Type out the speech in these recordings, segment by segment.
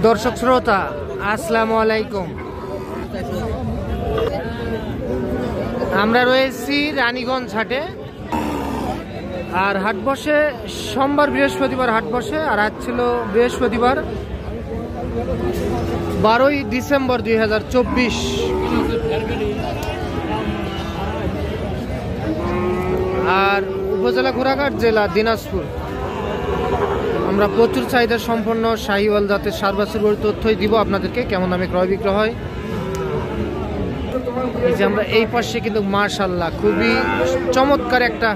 দর্শক শ্রোতা আসসালামু আলাইকুম। আমরা রয়েছি রানীগঞ্জ হাটে। আর হাট বসে সোমবার বৃহস্পতিবার হাট বসে। আর আজ ছিল বৃহস্পতিবার 12ই ডিসেম্বর 2024। আর উপজেলা ঘোড়াঘাট, জেলা দিনাজপুর। আমরা প্রচুর চাহিদা সম্পন্ন শাহিওয়াল জাতের সার বাছুর তথ্যই দিব আপনাদেরকে, কেমন দামে ক্রয় বিক্রয় হয়। এই যে আমরা এই পাশে কিন্তু মাশাআল্লাহ খুবই চমৎকার একটা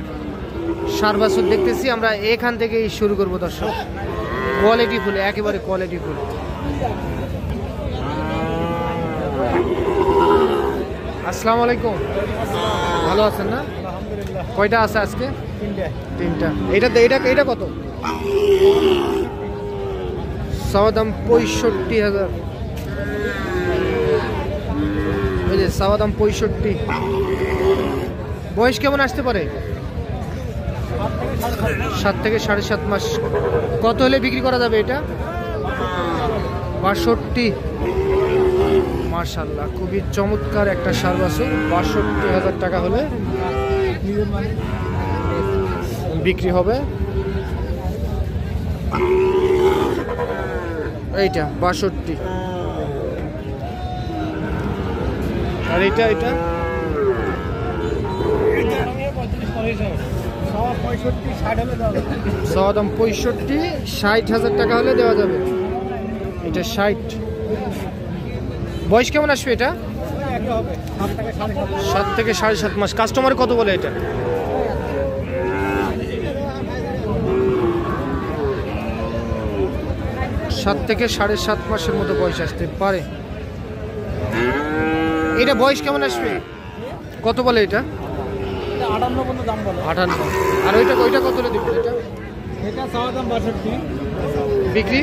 সার বাছুর দেখতেছি। আমরা এখান থেকেই শুরু করব দর্শক। কোয়ালিটি ফুল, একেবারে কোয়ালিটি ফুল। আসসালামু আলাইকুম, ভালো আছেন না? কয়টা আছে আজকে? তিনটা। এটা কত? চাওয়া দাম 65,000। ওই যে চাওয়া দাম 65। বয়স কেমন আসতে পারে? 7 থেকে 7.5 মাস। কত হলে বিক্রি করা যাবে এটা? 62। মাশাআল্লাহ খুবই চমৎকার একটা সার বাছুর। 62,000 টাকা হলে বিক্রি হবে। এইটা 62। আর এটা চাওয়া দাম 65, 60,000 টাকা হলে দেওয়া যাবে। এটা 60। বয়স কেমন আসবে এটা? 7 থেকে 7.5 মাস। কাস্টমার কত বলে এটা? 7 থেকে 7.5 মাসের মতো বয়স আসতে পারে। এটা বয়স কেমন আসবে? কত বলে এটা? 58। আর ওইটা কত হলে দিব? এটা চাওয়া দাম 62, বিক্রি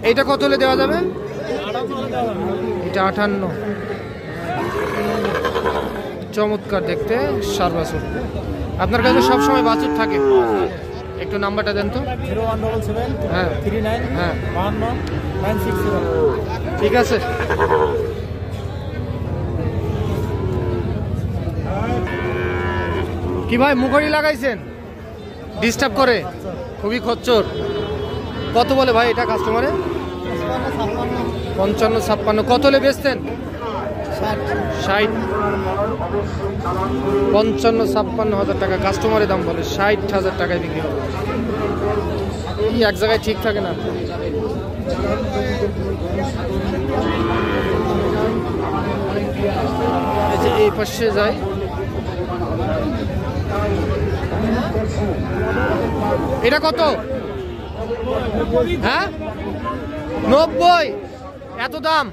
এইটা কত হলে দেওয়া যাবে? এটা 58। চমৎকার দেখতে সার বাছুর। আপনার কাছে সবসময় বাছুর থাকে? একটু নাম্বারটা দেন তো। 0177 হ্যাঁ 39 হ্যাঁ 52 960। ঠিক আছে। কি ভাই মুখড়ি লাগাইছেন? ডিস্টার্ব করে, খুবই খচ্চর। কত বলে ভাই এটা কাস্টমারে? 55-56। কত হলে বেচতেন? 60। 55-56 টাকা কাস্টমারের দাম বলে। 60,000 টাকায় বিক্রি হবে। এক জায়গায় ঠিক থাকে না। এই পাশে যাই। এটা কত? হ্যাঁ 90। এত দাম?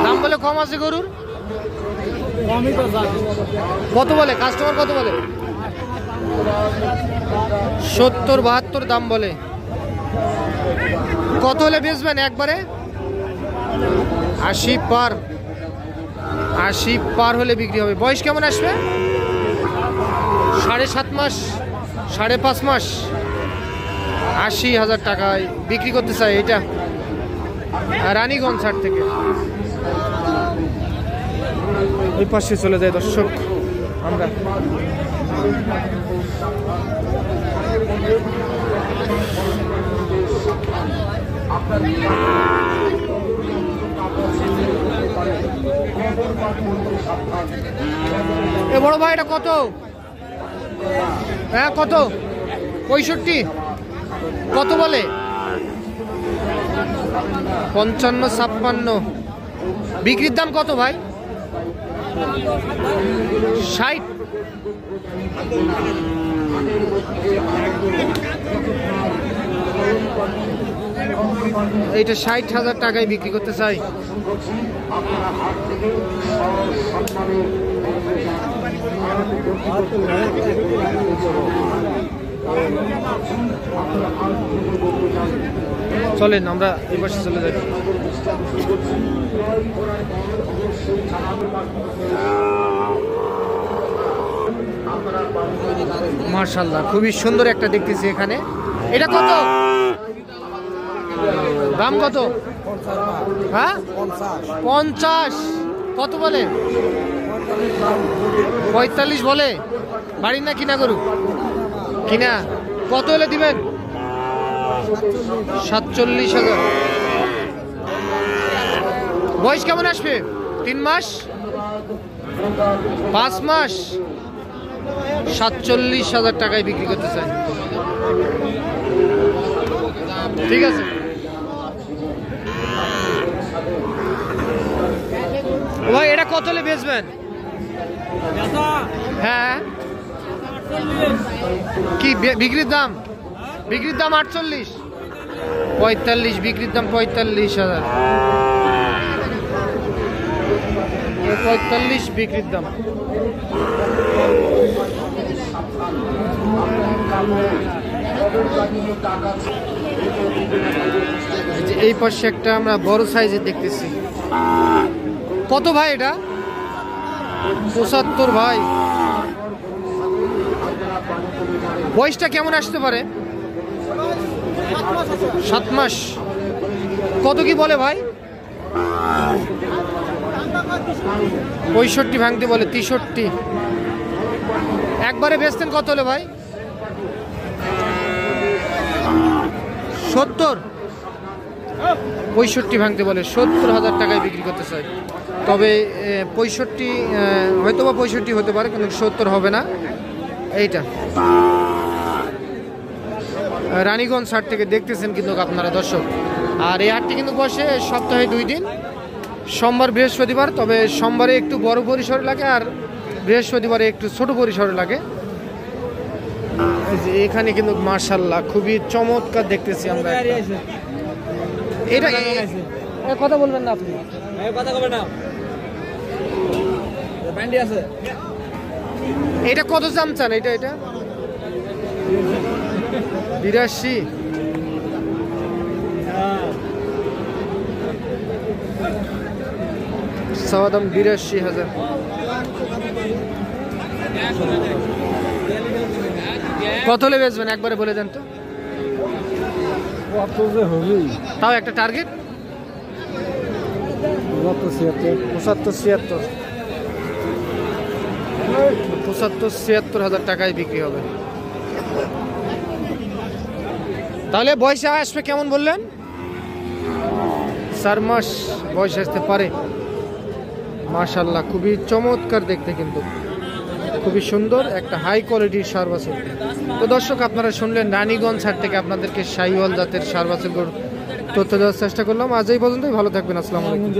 দাম বলে কম আছে গরুর? কত বলে কাস্টমার? কত বলে? 70-72 দাম বলে। কত হলে বেচবেন একবারে? 80 পার। 80 পার হলে বিক্রি হবে। বয়স কেমন আসবে? 7.5 মাস, 5.5 মাস। 80,000 টাকায় বিক্রি করতে চাই এটা রানীগঞ্জ হাট থেকে। ওই পাশে চলে যায় দর্শক আমরা। এ বড় ভাই এটা কত? হ্যাঁ কত? 65। কত বলে? 55-56। বিক্রির দাম কত ভাই? 60। এইটা 60,000 টাকায় বিক্রি করতে চাই। চলেন আমরা এই পাশে চলে যাই। আপনারা মাশাআল্লাহ, খুবই সুন্দর একটা দেখতেছি এখানে। এটা কত দাম? কত? হ্যাঁ 50। কত বলে? 45 বলে। বাড়ির না কিনা গরু? কিনা। কত হলে দিবেন? 47,000। বয়স কেমন আসবে? 3 মাস 5 মাস। 47,000 টাকায় বিক্রি করতে চাই। ঠিক আছে। ভাই এটা কত হলে বেচবেন? হ্যাঁ কি বিক্রির দাম? বিক্রির দাম 48। 45 বিক্রির দাম 45,000। 45 বিক্রির দাম। এই পাশে একটা আমরা বড় সাইজের দেখতেছি। কত ভাই এটা? 75 ভাই। বয়সটা কেমন আসতে পারে? 7 মাস। কত কি বলে ভাই? 65 ভাঙতে বলে। 63। একবারে বেচতেন কত হলে ভাই? 70। 65 ভাঙতে বলে। 70,000 টাকায় বিক্রি করতে চাই। তবে 65 হয়তো বা 65 হতে পারে, কিন্তু 70 হবে না। এইটা রানীগঞ্জ হাট থেকে দেখতেছেন কিন্তু আপনারা দর্শক। আর এই হাটটি কিন্তু বসে সপ্তাহে 2 দিন, সোমবার বৃহস্পতিবার। তবে সোমবারে একটু বড় পরিসরে লাগে আর বৃহস্পতিবারে একটু ছোট পরিসরে লাগে। এখানে কিন্তু মাশাআল্লাহ খুবই চমৎকার দেখতেছি আমরা। এটা কথা বলবেন না আপনি? কথা বলবেন না। এটা কত দাম চান? এটা 82। চাওয়া দাম 82,000। কত হলে বেচবেন একবারে বলে দেন তো। তাও একটা টার্গেট। 75-76,000 টাকায় বিক্রি হবে। তাহলে বয়সে আসবে কেমন বললেন? 4 মাস বয়স আসতে পারে। মাশাআল্লাহ খুবই চমৎকার দেখতে, কিন্তু খুবই সুন্দর একটা হাই কোয়ালিটির ষাঁড় বাছুর। তো দর্শক আপনারা শুনলেন রানীগঞ্জ হাট থেকে আপনাদেরকে শাহিওয়াল জাতের ষাঁড় বাছুর তথ্য দেওয়ার চেষ্টা করলাম। আজ এই পর্যন্তই। ভালো থাকবেন। আসসালামু আলাইকুম।